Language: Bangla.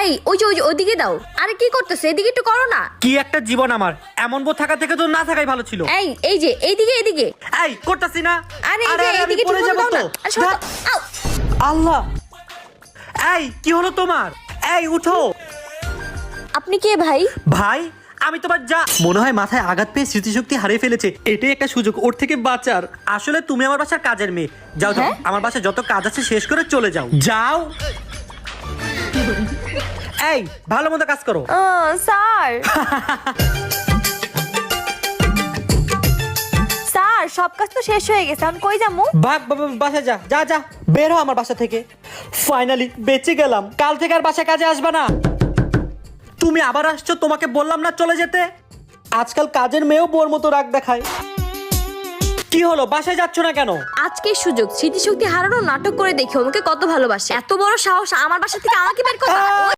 এই ওই যে ওইদিকে দাও। আরে কি করতেছে, এদিকে একটু করো না। কি একটা জীবন আমার, এমন বউ থাকা থেকে তো না থাকাই ভালো ছিল। এই যে এইদিকে। এই করতাছি না। আরে এই যে আমি এইদিকে পড়ে ঠিক যাবো দাও না। তো। আরে সরো তো। আউ! আল্লাহ, এই কি হলো তোমার? এই উঠো। আপনি কে ভাই? ভাই আমি তোমার যা। মনে হয় মাথায় আঘাত পেয়ে স্মৃতিশক্তি হারিয়ে ফেলেছে। এটাই একটা সুযোগ ওর থেকে বাঁচার। আসলে তুমি আমার বাসার কাজের মেয়ে। যাও যাও, হ্যাঁ? আমার বাসায় যত কাজ আছে শেষ করে চলে যাও। যাও। এই ভালো মতো কাজ করো। স্যার স্যার, সব কাজ তো শেষ হয়ে গেছে, আমি কই যাবো? ভাগ বাসা যা যা যা, বের হ আমার বাসা থেকে। ফাইনালি বেঁচে গেলাম। কাল থেকে আর বাসায় কাজে আসবা না। তুমি আবার আসছো, তোমাকে বললাম না চলে যেতে। আজকাল কাজের মেয়েও বোর মতো রাগ দেখায়। কি হলো, বাসায় যাচ্ছ না কেন? আজকের সুযোগ, স্মৃতিশক্তি হারানো নাটক করে দেখি ওকে কত ভালোবাসে। এত বড় সাহস আমার বাসা থেকে আমাকে বের করবা?